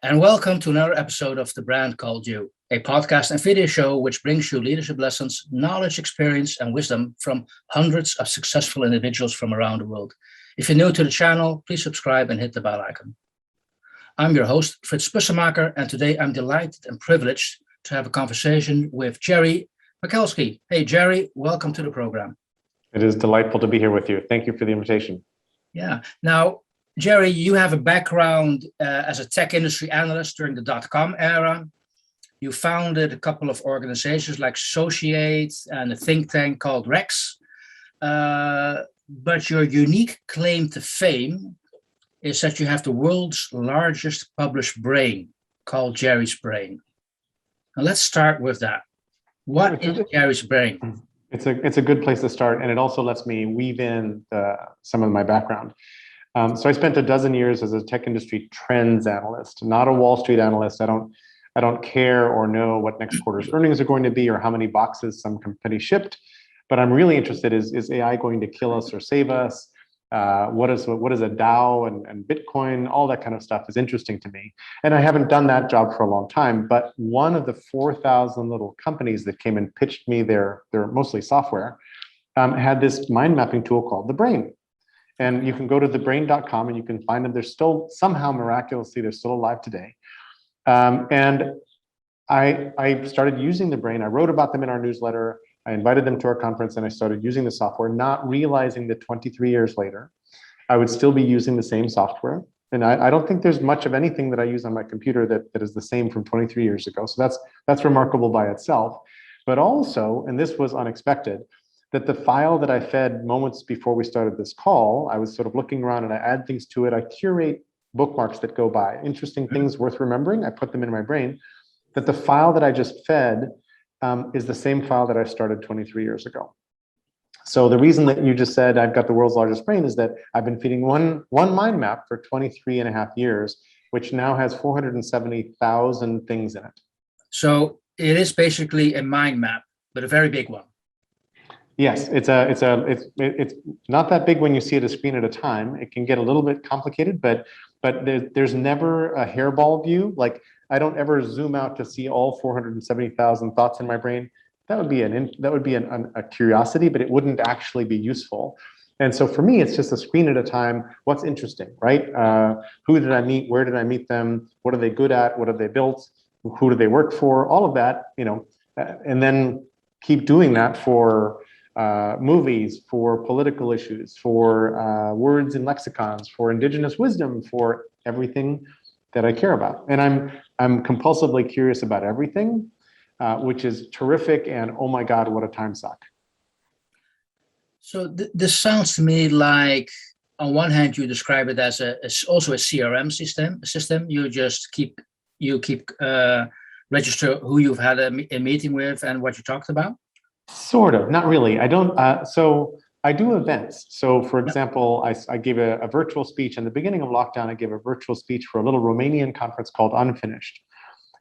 and welcome to another episode of The Brand Called You, a podcast and video show which brings you leadership lessons, knowledge, experience, and wisdom from hundreds of successful individuals from around the world. If you're new to the channel, please subscribe and hit the bell icon. I'm your host, Frits Bussemaker, and today I'm delighted and privileged to have a conversation with Jerry Michalski. Hey, Jerry, welcome to the program. It is delightful to be here with you. Thank you for the invitation. Yeah. Now, Jerry, you have a background as a tech industry analyst during the dot-com era. You founded a couple of organizations like Sociates and a think tank called Rex. But your unique claim to fame is that you have the world's largest published brain called Jerry's Brain. Now let's start with that. What is Jerry's Brain? It's a good place to start, and it also lets me weave in some of my background. So I spent a dozen years as a tech industry trends analyst, not a Wall Street analyst. I don't care or know what next quarter's earnings are going to be or how many boxes some company shipped. But I'm really interested, is AI going to kill us or save us? What is a DAO and Bitcoin? All that kind of stuff is interesting to me. And I haven't done that job for a long time, but one of the 4,000 little companies that came and pitched me their mostly software had this mind mapping tool called The Brain. And you can go to thebrain.com and you can find them. They're still, somehow miraculously, they're still alive today. And I started using The Brain. I wrote about them in our newsletter. I invited them to our conference and I started using the software, not realizing that 23 years later, I would still be using the same software. And I don't think there's much of anything that I use on my computer that is the same from 23 years ago. So that's remarkable by itself. But also, and this was unexpected, that the file that I fed moments before we started this call, I was sort of looking around and I add things to it. I curate bookmarks that go by, interesting things worth remembering. I put them in my brain. That the file that I just fed is the same file that I started 23 years ago. So the reason that you just said I've got the world's largest brain is that I've been feeding one mind map for 23 and a half years, which now has 470,000 things in it. So it is basically a mind map, but a very big one. Yes, it's not that big when you see it a screen at a time. It can get a little bit complicated, but there's never a hairball view. Like I don't ever zoom out to see all 470,000 thoughts in my brain. That would be a curiosity, but it wouldn't actually be useful. And so for me, it's just a screen at a time. What's interesting, right? Who did I meet? Where did I meet them? What are they good at? What have they built? Who do they work for? All of that, and then keep doing that for movies, for political issues, for words in lexicons, for indigenous wisdom, for everything that I care about. And I'm compulsively curious about everything, which is terrific. And oh my God, what a time suck. So this sounds to me like, on one hand, you describe it as also a CRM system. You just keep register who you've had a meeting with and what you talked about. Sort of, not really. I don't. So I do events. So for example, I gave a virtual speech in the beginning of lockdown. I gave a virtual speech for a little Romanian conference called Unfinished.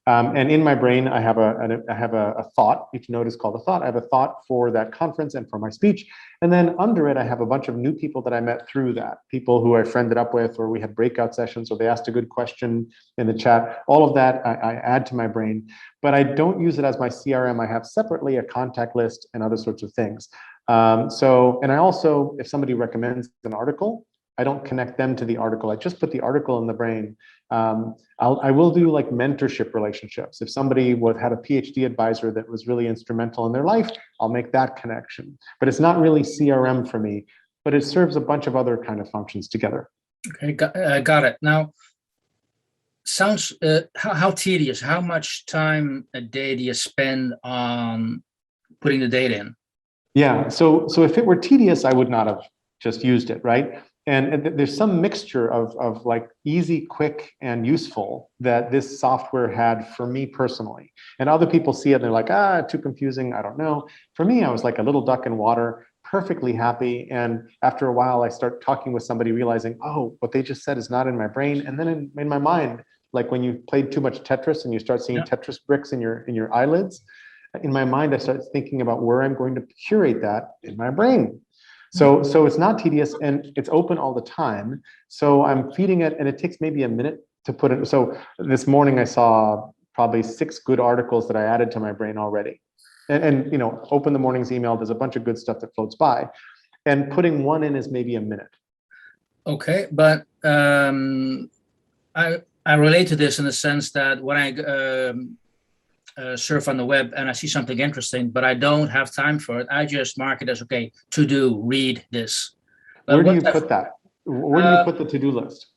And in my brain, I have a thought. Each note is called a thought. I have a thought for that conference and for my speech. And then under it, I have a bunch of new people that I met through that. People who I friended up with, or we had breakout sessions, or they asked a good question in the chat. All of that I add to my brain. But I don't use it as my CRM. I have separately a contact list and other sorts of things. And I also, if somebody recommends an article, I don't connect them to the article. I just put the article in the brain. I will do like mentorship relationships. If somebody had a PhD advisor that was really instrumental in their life, I'll make that connection. But it's not really CRM for me, but it serves a bunch of other kind of functions together. Okay, got it. Now, sounds how tedious. How much time a day do you spend on putting the data in? Yeah. So if it were tedious, I would not have just used it, right? And there's some mixture of like easy, quick, and useful that this software had for me personally. And other people see it and they're like, too confusing, I don't know. For me, I was like a little duck in water, perfectly happy. And after a while, I start talking with somebody realizing, oh, what they just said is not in my brain. And then in my mind, like when you played too much Tetris and you start seeing Tetris bricks in your eyelids, in my mind, I start thinking about where I'm going to curate that in my brain. So it's not tedious and it's open all the time. So I'm feeding it and it takes maybe a minute to put it. So this morning I saw probably 6 good articles that I added to my brain already. And you know, open the morning's email, there's a bunch of good stuff that floats by. And putting one in is maybe a minute. Okay, but I relate to this in the sense that when I surf on the web and I see something interesting, but I don't have time for it, I just mark it as, okay, to do, read this. But where do you put that? Where do you put the to-do list?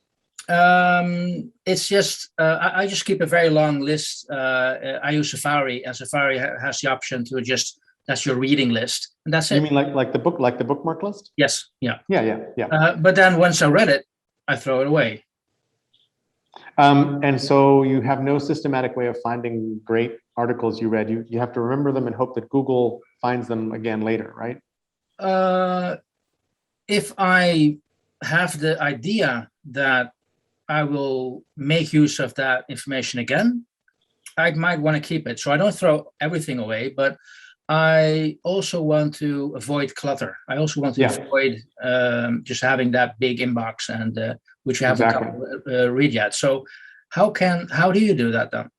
It's just, I just keep a very long list. I use Safari, and Safari has the option to just, that's your reading list, and that's it. You mean like the bookmark list? Yes, yeah. Yeah. But then once I read it, I throw it away. And so you have no systematic way of finding great articles you read. You have to remember them and hope that Google finds them again later, right? If I have the idea that I will make use of that information again, I might want to keep it. So I don't throw everything away, but I also want to avoid clutter. I also want to avoid just having that big inbox and which you haven't read yet. So how do you do that then?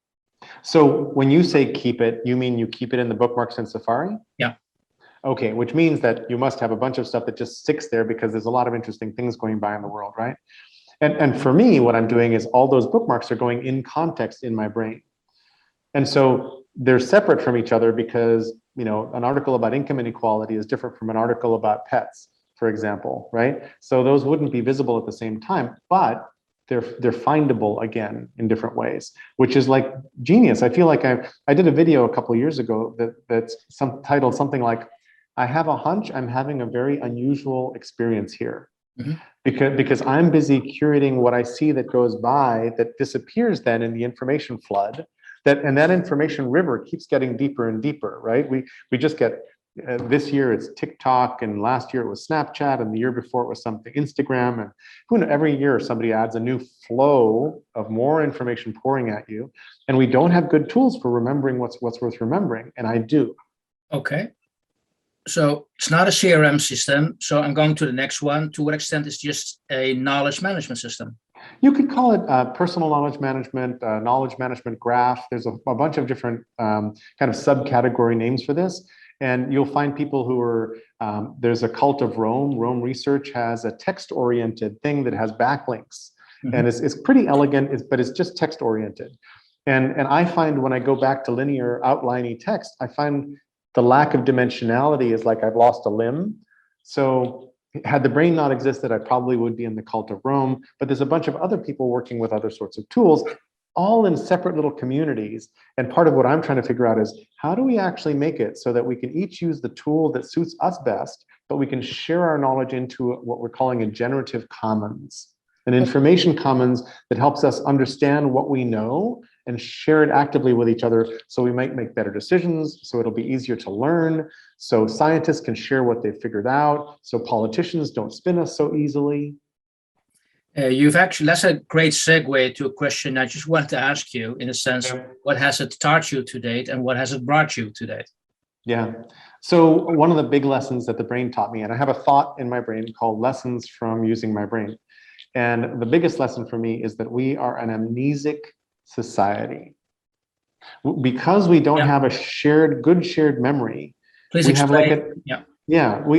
So when you say keep it, you mean you keep it in the bookmarks in Safari? Yeah. Okay, which means that you must have a bunch of stuff that just sticks there because there's a lot of interesting things going by in the world, right? And for me, what I'm doing is all those bookmarks are going in context in my brain. And so they're separate from each other because, you know, an article about income inequality is different from an article about pets, for example, right? So those wouldn't be visible at the same time, but they're findable again in different ways, which is like genius. I feel like I did a video a couple of years ago that's titled something like, I have a hunch I'm having a very unusual experience here. Mm-hmm. Because I'm busy curating what I see that goes by that disappears then in the information flood, and that information river keeps getting deeper and deeper, right? We just get this year it's TikTok, and last year it was Snapchat, and the year before it was something Instagram, and who knows, every year somebody adds a new flow of more information pouring at you, and we don't have good tools for remembering what's worth remembering, and I do. Okay. So it's not a CRM system. So I'm going to the next one. To what extent is just a knowledge management system? You could call it personal knowledge management graph. There's a bunch of different kind of subcategory names for this. And you'll find people who are, there's a cult of Rome. Rome Research has a text-oriented thing that has backlinks. Mm-hmm. And it's pretty elegant, but it's just text-oriented. And I find when I go back to linear outliney text, I find the lack of dimensionality is like I've lost a limb. So had the brain not existed, I probably would be in the cult of Rome, but there's a bunch of other people working with other sorts of tools, all in separate little communities. And part of what I'm trying to figure out is how do we actually make it so that we can each use the tool that suits us best, but we can share our knowledge into what we're calling a generative commons, an information commons that helps us understand what we know and share it actively with each other so we might make better decisions, so it'll be easier to learn, so scientists can share what they've figured out, so politicians don't spin us so easily. That's a great segue to a question I just wanted to ask you, in a sense, what has it taught you to date and what has it brought you to date? Yeah, so one of the big lessons that the brain taught me, and I have a thought in my brain called lessons from using my brain. And the biggest lesson for me is that we are an amnesic society. Because we don't have a good shared memory. Please we explain. Have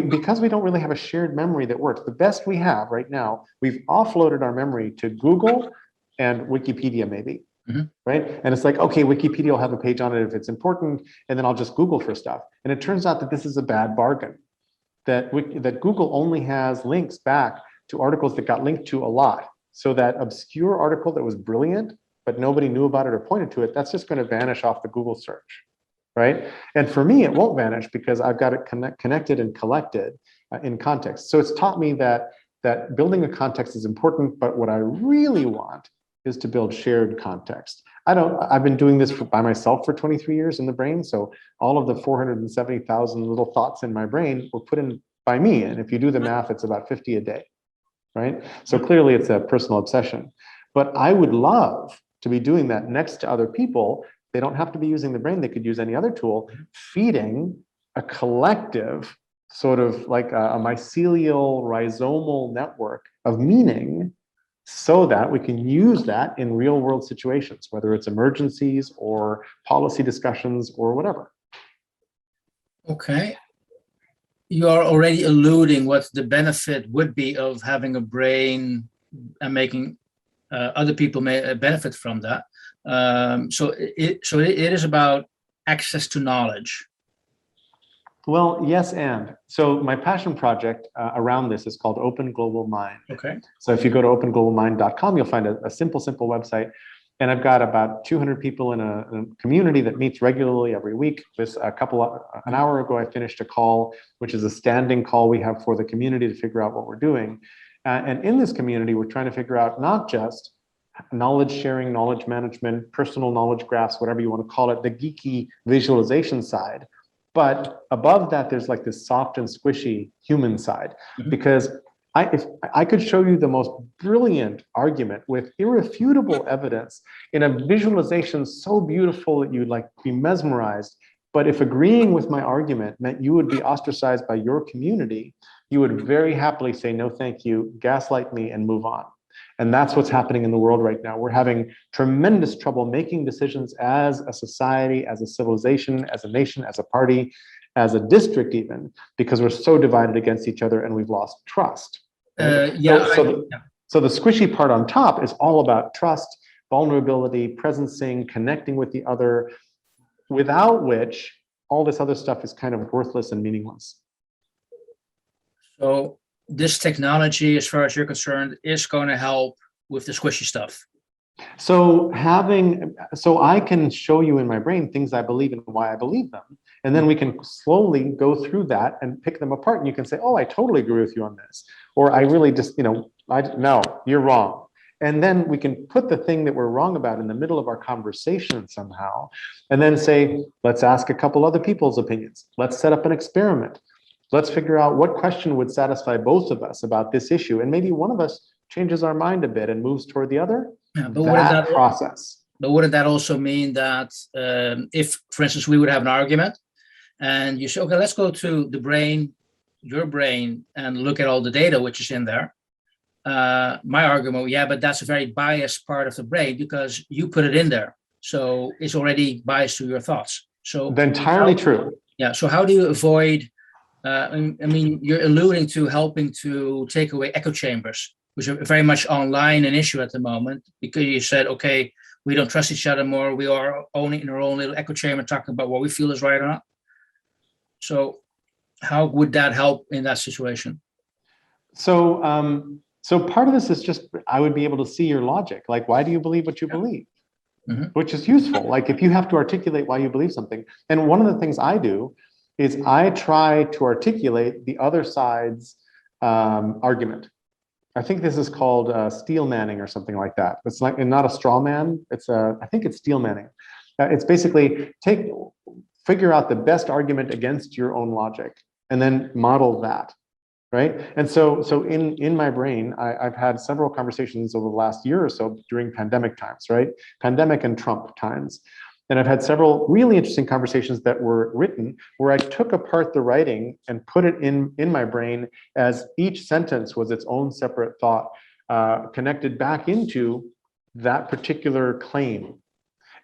because we don't really have a shared memory that works. The best we have right now, we've offloaded our memory to Google and Wikipedia maybe, right? And it's like, okay, Wikipedia will have a page on it if it's important, and then I'll just Google for stuff. And it turns out that this is a bad bargain, that Google only has links back to articles that got linked to a lot. So that obscure article that was brilliant, but nobody knew about it or pointed to it, that's just going to vanish off the Google search, right? And for me, it won't vanish because I've got it connected and collected in context. So it's taught me that building a context is important, but what I really want is to build shared context. I've been doing this by myself for 23 years in the brain, so all of the 470,000 little thoughts in my brain were put in by me, and if you do the math, it's about 50 a day, right? So clearly it's a personal obsession. But I would love to be doing that next to other people. They don't have to be using the brain. They could use any other tool, feeding a collective sort of like a mycelial rhizomal network of meaning so that we can use that in real world situations, whether it's emergencies or policy discussions or whatever. Okay. You are already alluding what the benefit would be of having a brain and making other people may benefit from that. So it is about access to knowledge. Well, yes, and so my passion project around this is called Open Global Mind. Okay. So if you go to openglobalmind.com, you'll find a simple website. And I've got about 200 people in a community that meets regularly every week. An hour ago, I finished a call, which is a standing call we have for the community to figure out what we're doing. And in this community, we're trying to figure out not just knowledge sharing, knowledge management, personal knowledge graphs, whatever you want to call it, the geeky visualization side. But above that, there's like this soft and squishy human side, because if I could show you the most brilliant argument with irrefutable evidence in a visualization so beautiful that you'd like be mesmerized, but if agreeing with my argument meant you would be ostracized by your community, you would very happily say, no, thank you, gaslight me and move on. And that's what's happening in the world right now. We're having tremendous trouble making decisions as a society, as a civilization, as a nation, as a party, as a district even, because we're so divided against each other and we've lost trust. So the squishy part on top is all about trust, vulnerability, presencing, connecting with the other, without which all this other stuff is kind of worthless and meaningless. So this technology, as far as you're concerned, is going to help with the squishy stuff. So I can show you in my brain things I believe and why I believe them. And then we can slowly go through that and pick them apart. And you can say, oh, I totally agree with you on this. Or I really just, no, you're wrong. And then we can put the thing that we're wrong about in the middle of our conversation somehow. And then say, let's ask a couple other people's opinions. Let's set up an experiment. Let's figure out what question would satisfy both of us about this issue. And maybe one of us changes our mind a bit and moves toward the other. Yeah, but wouldn't that also mean that if, for instance, we would have an argument and you say, okay, let's go to the brain, your brain, and look at all the data which is in there. My argument, yeah, but that's a very biased part of the brain because you put it in there. So it's already biased to your thoughts. So entirely true. Yeah. So how do you avoid, I mean, you're alluding to helping to take away echo chambers, which are very much online an issue at the moment, because you said, okay, we don't trust each other more. We are only in our own little echo chamber talking about what we feel is right or not. So how would that help in that situation? So part of this is just, I would be able to see your logic. Like, why do you believe what you believe? Mm-hmm. Which is useful. Like if you have to articulate why you believe something. And one of the things I do is I try to articulate the other side's argument. I think this is called steel manning or something like that. It's like, and not a straw man. I think it's steel manning. It's basically figure out the best argument against your own logic and then model that, right? And so in my brain, I've had several conversations over the last year or so during pandemic times, right? Pandemic and Trump times. And I've had several really interesting conversations that were written where I took apart the writing and put it in my brain as each sentence was its own separate thought, connected back into that particular claim.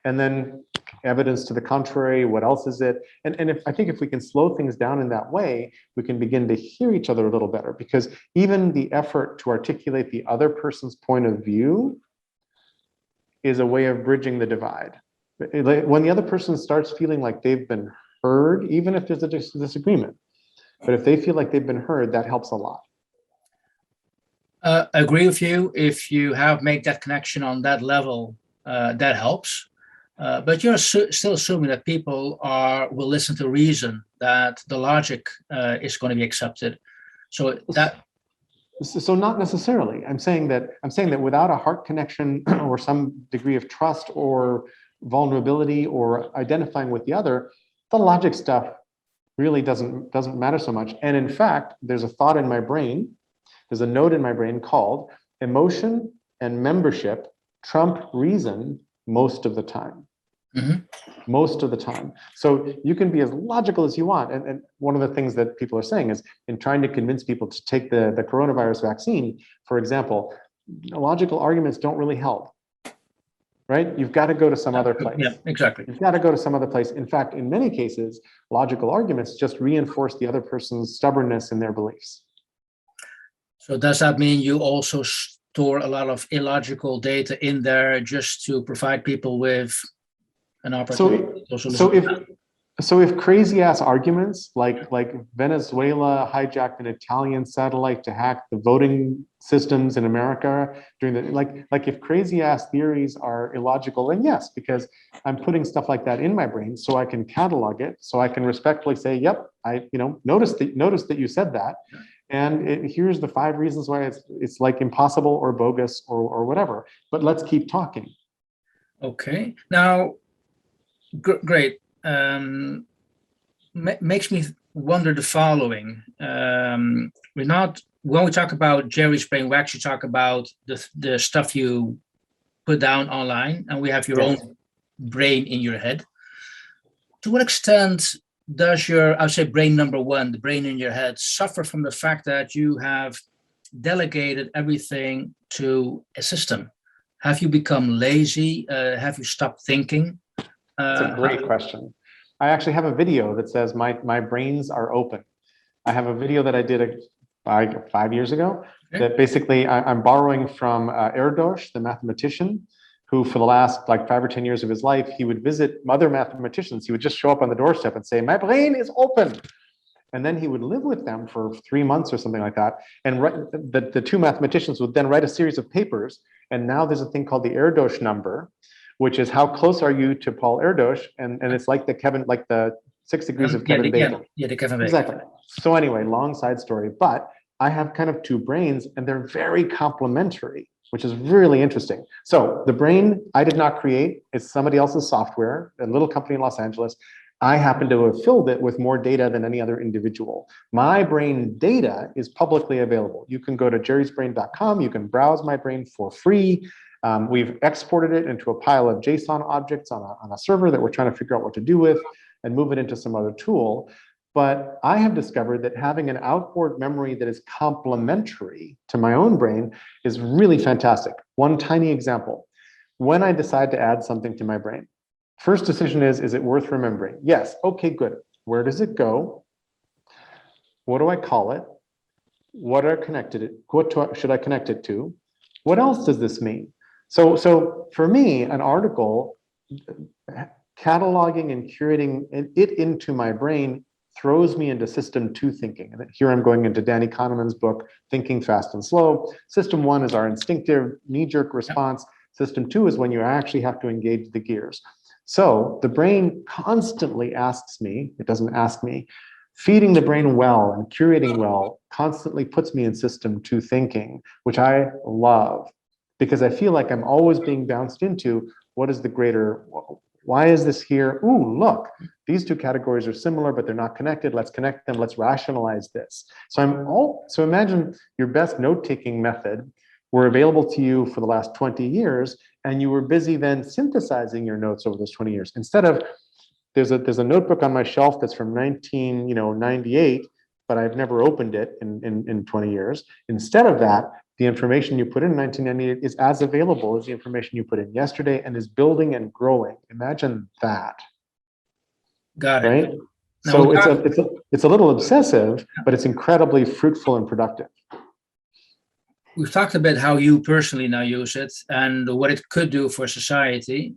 And then evidence to the contrary, what else is it? And I think if we can slow things down in that way, we can begin to hear each other a little better, because even the effort to articulate the other person's point of view is a way of bridging the divide. When the other person starts feeling like they've been heard, even if there's a disagreement, but if they feel like they've been heard, that helps a lot. I agree with you. If you have made that connection on that level, that helps. But you're still assuming that people will listen to reason, that the logic is going to be accepted. So not necessarily. I'm saying that without a heart connection or some degree of trust or vulnerability or identifying with the other, the logic stuff really doesn't matter so much. And in fact, there's a thought in my brain, there's a note in my brain called emotion and membership trump reason most of the time. Mm-hmm. Most of the time. So you can be as logical as you want. And one of the things that people are saying is in trying to convince people to take the coronavirus vaccine, for example, logical arguments don't really help, right? You've got to go to some other place. Yeah, exactly. You've got to go to some other place. In fact, in many cases, logical arguments just reinforce the other person's stubbornness in their beliefs. So does that mean you also store a lot of illogical data in there just to provide people with an opportunity? So if crazy ass arguments like Venezuela hijacked an Italian satellite to hack the voting systems in America during the like if crazy ass theories are illogical, then yes, because I'm putting stuff like that in my brain so I can catalog it, so I can respectfully say, yep, I notice that you said that, and here's the 5 reasons why it's like impossible or bogus or whatever. But let's keep talking. Okay, now great. Makes me wonder the following. When we talk about Jerry's brain, we actually talk about the stuff you put down online, and we have your own brain in your head. To what extent does your, I'll say brain number one, the brain in your head, suffer from the fact that you have delegated everything to a system? Have you become lazy? Have you stopped thinking? That's a great question. I actually have a video that says my brains are open. I have a video that I did 5 years ago that basically I'm borrowing from Erdos, the mathematician, who for the last 5 or 10 years of his life, he would visit other mathematicians. He would just show up on the doorstep and say, my brain is open. And then he would live with them for 3 months or something like that. And the 2 mathematicians would then write a series of papers. And now there's a thing called the Erdos number, which is how close are you to Paul Erdos? And it's like the 6 degrees of Kevin Bacon. Yeah, the Kevin Bacon. Exactly. So anyway, long side story, but I have kind of 2 brains and they're very complementary, which is really interesting. So the brain I did not create, it's somebody else's software, a little company in Los Angeles. I happen to have filled it with more data than any other individual. My brain data is publicly available. You can go to jerrysbrain.com, you can browse my brain for free. We've exported it into a pile of JSON objects on a server that we're trying to figure out what to do with and move it into some other tool. But I have discovered that having an outboard memory that is complementary to my own brain is really fantastic. One tiny example. When I decide to add something to my brain, first decision is it worth remembering? Yes, okay, good. Where does it go? What do I call it? What should I connect it to? What else does this mean? So for me, an article, cataloging and curating it into my brain throws me into system 2 thinking. And here I'm going into Danny Kahneman's book, Thinking Fast and Slow. System 1 is our instinctive knee-jerk response. System 2 is when you actually have to engage the gears. So the brain constantly asks me, it doesn't ask me, feeding the brain well and curating well constantly puts me in system 2 thinking, which I love because I feel like I'm always being bounced into what is the greater, why is this here? Ooh, look, these 2 categories are similar, but they're not connected. Let's connect them. Let's rationalize this. So imagine your best note-taking method were available to you for the last 20 years, and you were busy then synthesizing your notes over those 20 years. Instead of, there's a notebook on my shelf that's from 1998, but I've never opened it in 20 years. Instead of that, the information you put in 1998 is as available as the information you put in yesterday and is building and growing. Imagine that. Got it. Right? Now, So it's a little obsessive, but it's incredibly fruitful and productive. We've talked about how you personally now use it and what it could do for society.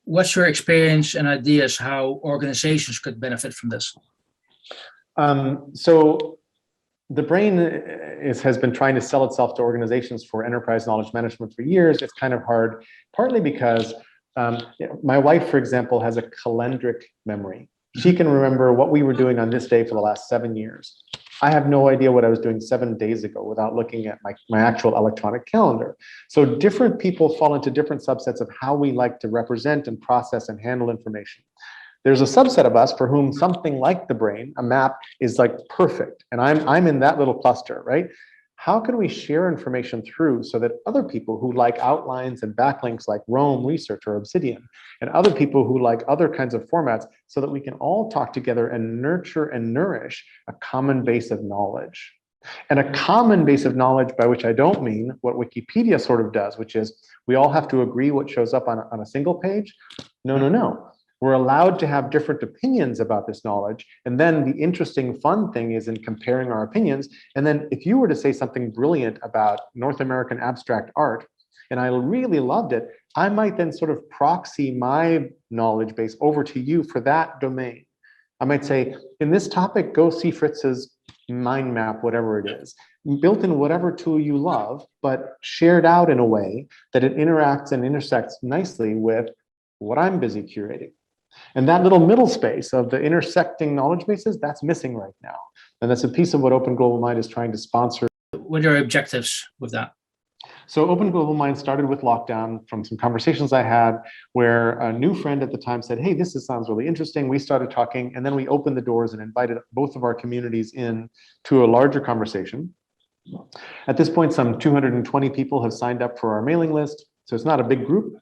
What's your experience and ideas how organizations could benefit from this? So the brain has been trying to sell itself to organizations for enterprise knowledge management for years. It's kind of hard, partly because my wife, for example, has a calendric memory. She can remember what we were doing on this day for the last 7 years. I have no idea what I was doing 7 days ago without looking at my actual electronic calendar. So different people fall into different subsets of how we like to represent and process and handle information. There's a subset of us for whom something like the brain, a map, is like perfect. And I'm in that little cluster, right? How can we share information through so that other people who like outlines and backlinks like Rome Research or Obsidian, and other people who like other kinds of formats, so that we can all talk together and nurture and nourish a common base of knowledge? And a common base of knowledge, by which I don't mean what Wikipedia sort of does, which is we all have to agree what shows up on a single page. No, no, no. We're allowed to have different opinions about this knowledge. And then the interesting, fun thing is in comparing our opinions. And then if you were to say something brilliant about North American abstract art, and I really loved it, I might then sort of proxy my knowledge base over to you for that domain. I might say, in this topic, go see Fritz's mind map, whatever it is, built in whatever tool you love, but shared out in a way that it interacts and intersects nicely with what I'm busy curating. And that little middle space of the intersecting knowledge bases, that's missing right now. And that's a piece of what Open Global Mind is trying to sponsor. What are your objectives with that? So Open Global Mind started with lockdown from some conversations I had where a new friend at the time said, hey, sounds really interesting. We started talking, and then we opened the doors and invited both of our communities in to a larger conversation. At this point, some 220 people have signed up for our mailing list. So it's not a big group.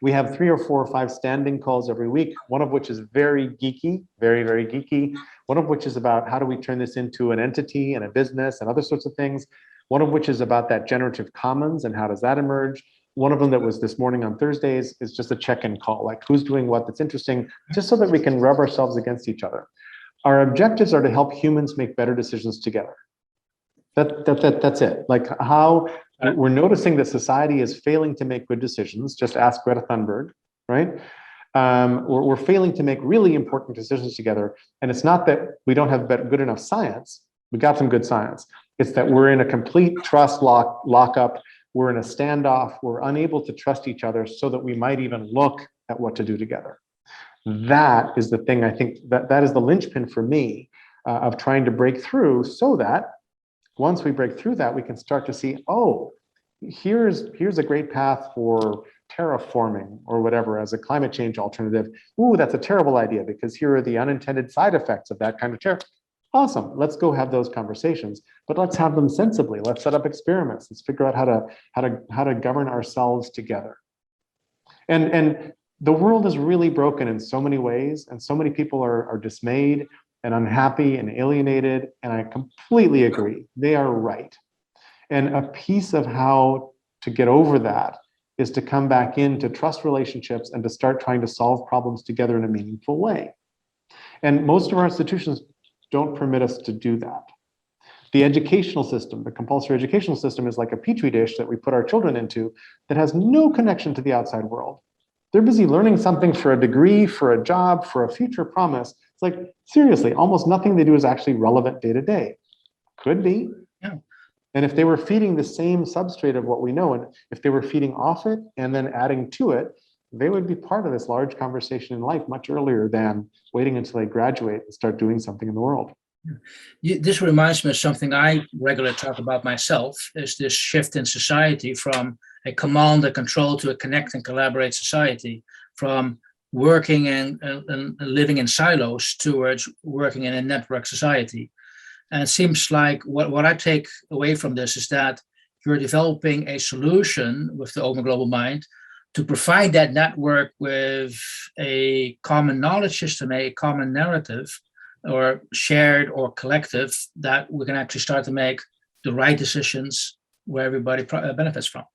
We have 3 or 4 or 5 standing calls every week, one of which is very geeky, very, very geeky. One of which is about how do we turn this into an entity and a business and other sorts of things. One of which is about that generative commons and how does that emerge. One of them that was this morning on Thursdays is just a check-in call, like who's doing what that's interesting, just so that we can rub ourselves against each other. Our objectives are to help humans make better decisions together. That's it. Like how we're noticing that society is failing to make good decisions. Just ask Greta Thunberg, right? We're failing to make really important decisions together. And it's not that we don't have good enough science. We got some good science. It's that we're in a complete trust lockup. We're in a standoff. We're unable to trust each other so that we might even look at what to do together. That is the thing, I think, that is the linchpin for me of trying to break through, so that once we break through that, we can start to see, oh, here's a great path for terraforming or whatever as a climate change alternative. Ooh, that's a terrible idea because here are the unintended side effects of that kind of terror. Awesome, let's go have those conversations, but let's have them sensibly. Let's set up experiments. Let's figure out how to govern ourselves together. And the world is really broken in so many ways, and so many people are dismayed and unhappy and alienated, and I completely agree. They are right. And a piece of how to get over that is to come back into trust relationships and to start trying to solve problems together in a meaningful way. And most of our institutions don't permit us to do that. The educational system, the compulsory educational system, is like a petri dish that we put our children into that has no connection to the outside world. They're busy learning something for a degree, for a job, for a future promise. It's like, seriously, almost nothing they do is actually relevant day to day. Could be. Yeah. And if they were feeding the same substrate of what we know, and if they were feeding off it and then adding to it, they would be part of this large conversation in life much earlier than waiting until they graduate and start doing something in the world. This reminds me of something I regularly talk about myself, is this shift in society from a command and control to a connect and collaborate society, from working and living in silos towards working in a network society. And it seems like what I take away from this is that you're developing a solution with the Open Global Mind to provide that network with a common knowledge system, a common narrative, or shared or collective, that we can actually start to make the right decisions where everybody benefits from.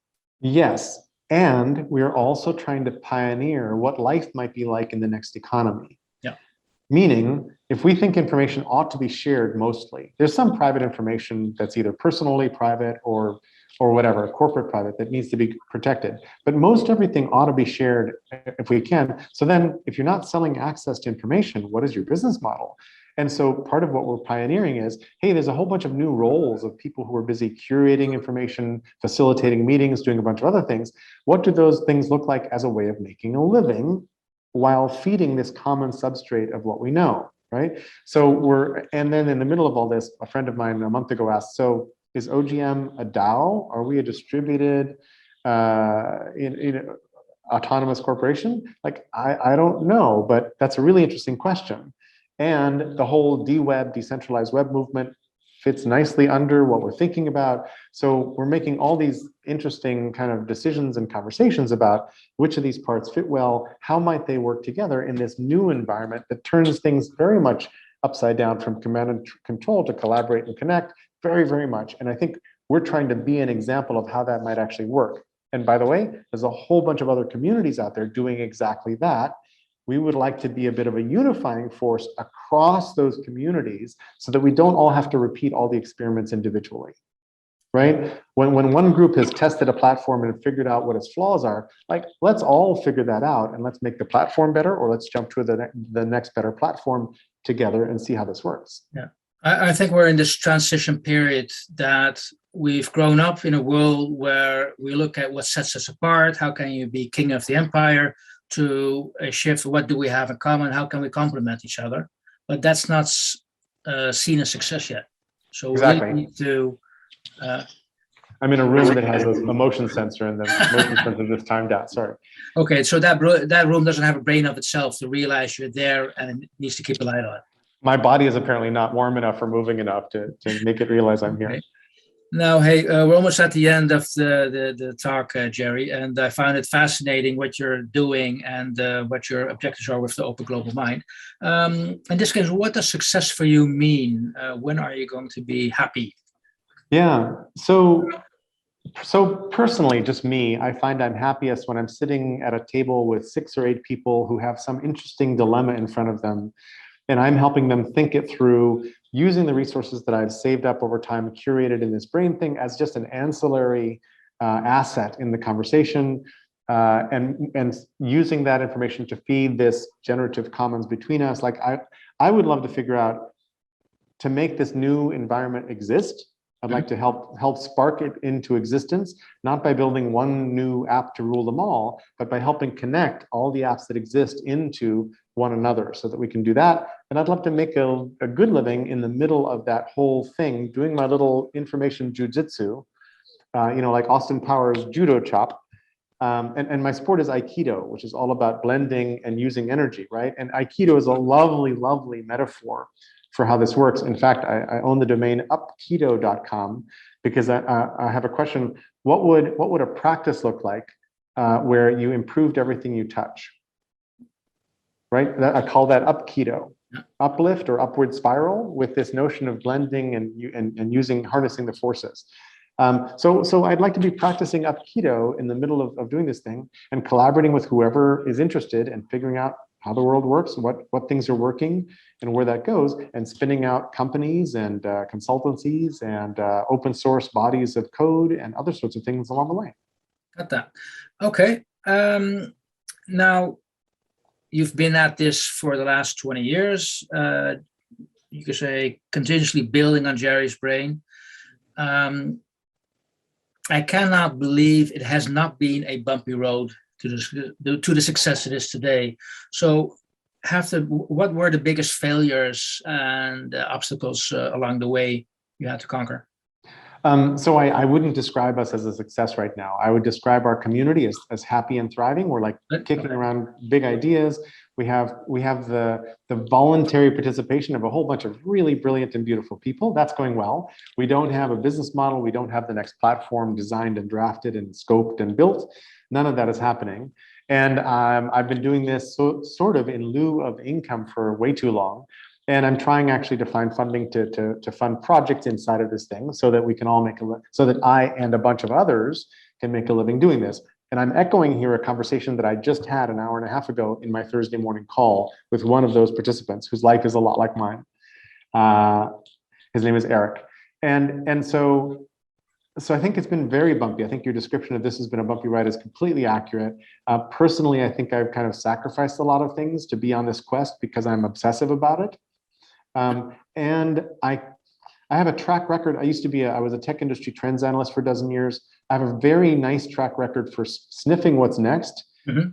Yes, and we're also trying to pioneer what life might be like in the next economy. Yeah. Meaning, if we think information ought to be shared mostly, there's some private information that's either personally private or whatever, corporate private, that needs to be protected. But most everything ought to be shared if we can. So then if you're not selling access to information, what is your business model? And so part of what we're pioneering is, hey, there's a whole bunch of new roles of people who are busy curating information, facilitating meetings, doing a bunch of other things. What do those things look like as a way of making a living while feeding this common substrate of what we know, right? So and then in the middle of all this, a friend of mine a month ago asked, so is OGM a DAO? Are we a distributed autonomous corporation? Like, I don't know, but that's a really interesting question. And the whole DWeb, decentralized web movement, fits nicely under what we're thinking about. So we're making all these interesting kind of decisions and conversations about which of these parts fit well, how might they work together in this new environment that turns things very much upside down from command and control to collaborate and connect very, very much. And I think we're trying to be an example of how that might actually work. And by the way, there's a whole bunch of other communities out there doing exactly that. We would like to be a bit of a unifying force across those communities so that we don't all have to repeat all the experiments individually, right? When one group has tested a platform and figured out what its flaws are, like, let's all figure that out and let's make the platform better, or let's jump to the next better platform together and see how this works. Yeah, I think we're in this transition period that we've grown up in a world where we look at what sets us apart. How can you be king of the empire? To a shift, what do we have in common? How can we complement each other? But that's not seen as success yet. So exactly. we really need to. I'm in a room that has a motion sensor, and the motion sensor just timed out. Sorry. Okay, so that room doesn't have a brain of itself to realize you're there, and it needs to keep a light on. My body is apparently not warm enough or moving enough to make it realize I'm here. Okay. Now, hey, we're almost at the end of the talk, Jerry, and I found it fascinating what you're doing and what your objectives are with the Open Global Mind. In this case, what does success for you mean? When are you going to be happy? Yeah, so personally, just me, I find I'm happiest when I'm sitting at a table with 6 or 8 people who have some interesting dilemma in front of them, and I'm helping them think it through, using the resources that I've saved up over time, curated in this brain thing as just an ancillary asset in the conversation, and using that information to feed this generative commons between us. Like, I would love to figure out, to make this new environment exist, I'd like to help spark it into existence, not by building one new app to rule them all, but by helping connect all the apps that exist into one another so that we can do that. And I'd love to make a good living in the middle of that whole thing, doing my little information jujitsu, like Austin Powers judo chop. And my sport is Aikido, which is all about blending and using energy, right? And Aikido is a lovely, lovely metaphor for how this works. In fact, I own the domain upketo.com because I have a question. What would a practice look like where you improved everything you touch? Right? I call that upketo, uplift or upward spiral, with this notion of blending and harnessing the forces. So I'd like to be practicing Aikido in the middle of doing this thing and collaborating with whoever is interested and figuring out how the world works, what things are working and where that goes, and spinning out companies and consultancies and open source bodies of code and other sorts of things along the way. Got that. Okay. Now, you've been at this for the last 20 years. You could say continuously building on Jerry's brain. I cannot believe it has not been a bumpy road to the success it is today. So, what were the biggest failures and obstacles along the way you had to conquer? So I wouldn't describe us as a success right now. I would describe our community as happy and thriving. We're like kicking around big ideas. We have the voluntary participation of a whole bunch of really brilliant and beautiful people. That's going well. We don't have a business model. We don't have the next platform designed and drafted and scoped and built. None of that is happening. And I've been doing this sort of in lieu of income for way too long. And I'm trying actually to find funding to fund projects inside of this thing so that we can all make so that I and a bunch of others can make a living doing this. And I'm echoing here a conversation that I just had an hour and a half ago in my Thursday morning call with one of those participants whose life is a lot like mine. His name is Eric. And so I think it's been very bumpy. I think your description of this has been a bumpy ride is completely accurate. Personally, I think I've kind of sacrificed a lot of things to be on this quest because I'm obsessive about it. And I have a track record. I was a tech industry trends analyst for a dozen years. I have a very nice track record for sniffing what's next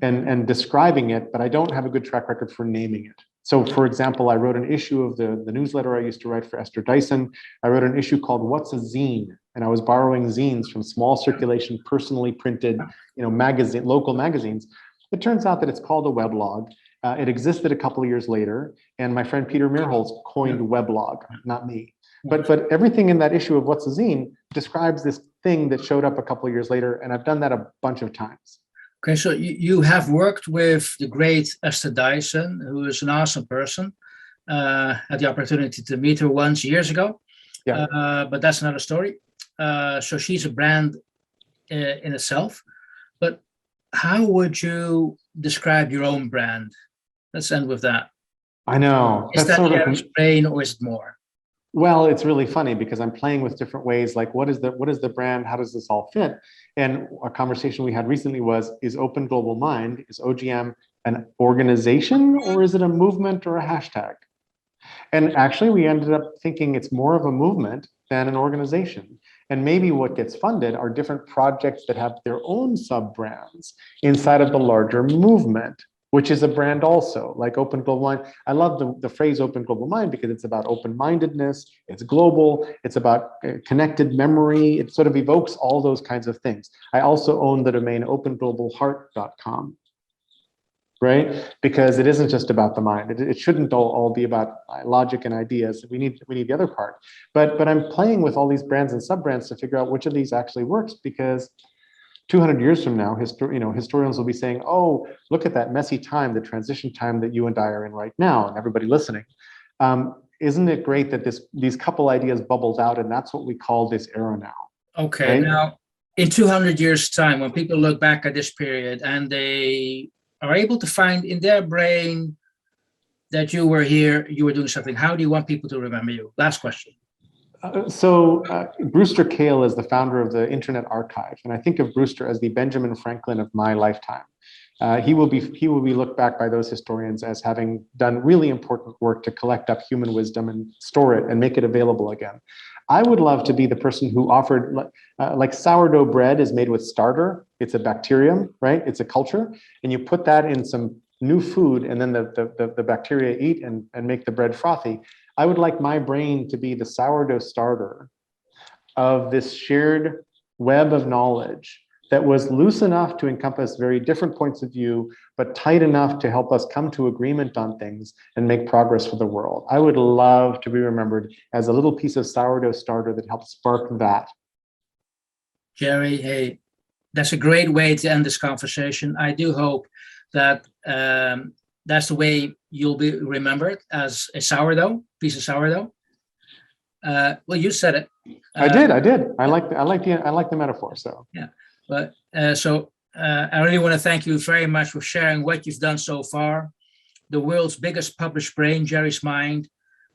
and describing it, but I don't have a good track record for naming it. So for example, I wrote an issue of the newsletter I used to write for Esther Dyson. I wrote an issue called What's a Zine? And I was borrowing zines from small circulation, personally printed, local magazines. It turns out that it's called a weblog. It existed a couple of years later, and my friend Peter Meerholz coined weblog, not me. But everything in that issue of What's a Zine describes this thing that showed up a couple of years later, and I've done that a bunch of times. Okay, so you have worked with the great Esther Dyson, who is an awesome person. Had the opportunity to meet her once years ago, but that's another story. So she's a brand in itself. But how would you describe your own brand? Let's end with that. I know. Is that Jerry's brain, or is it more? Well, it's really funny because I'm playing with different ways. Like, what is the brand? How does this all fit? And a conversation we had recently was: is Open Global Mind, is OGM an organization, or is it a movement or a hashtag? And actually, we ended up thinking it's more of a movement than an organization. And maybe what gets funded are different projects that have their own sub-brands inside of the larger movement, which is a brand also, like Open Global Mind. I love the phrase Open Global Mind because it's about open-mindedness, it's global, it's about connected memory, it sort of evokes all those kinds of things. I also own the domain openglobalheart.com. Right? Because it isn't just about the mind. It shouldn't all be about logic and ideas. We need the other part. But I'm playing with all these brands and sub-brands to figure out which of these actually works, because 200 years from now, historians will be saying, oh, look at that messy time, the transition time that you and I are in right now, and everybody listening. Isn't it great that these couple ideas bubbled out, and that's what we call this era now? Okay, right? Now, in 200 years' time, when people look back at this period and they are able to find in their brain that you were here, you were doing something, how do you want people to remember you? Last question. Brewster Kahle is the founder of the Internet Archive, and I think of Brewster as the Benjamin Franklin of my lifetime. He will be looked back by those historians as having done really important work to collect up human wisdom and store it and make it available again. I would love to be the person who offered, like sourdough bread is made with starter. It's a bacterium, right? It's a culture, and you put that in some new food, and then the bacteria eat and make the bread frothy. I would like my brain to be the sourdough starter of this shared web of knowledge that was loose enough to encompass very different points of view, but tight enough to help us come to agreement on things and make progress for the world. I would love to be remembered as a little piece of sourdough starter that helped spark that. Jerry, hey, that's a great way to end this conversation. I do hope that that's the way you'll be remembered, as a piece of sourdough. Well, you said it. I did. I like the metaphor. So yeah. But I really want to thank you very much for sharing what you've done so far, the world's biggest published brain, Jerry's Mind,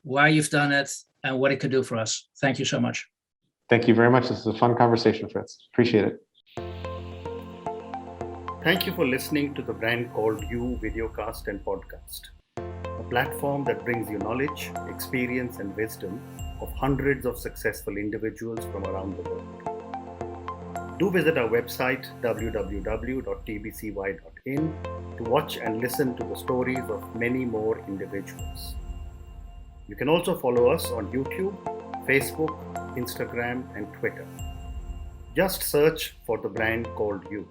why you've done it, and what it could do for us. Thank you so much. Thank you very much. This is a fun conversation, Fritz. Appreciate it. Thank you for listening to the Brand Called You videocast and podcast, a platform that brings you knowledge, experience, and wisdom of hundreds of successful individuals from around the world. Do visit our website www.tbcy.in to watch and listen to the stories of many more individuals. You can also follow us on YouTube, Facebook, Instagram, and Twitter. Just search for the Brand Called You.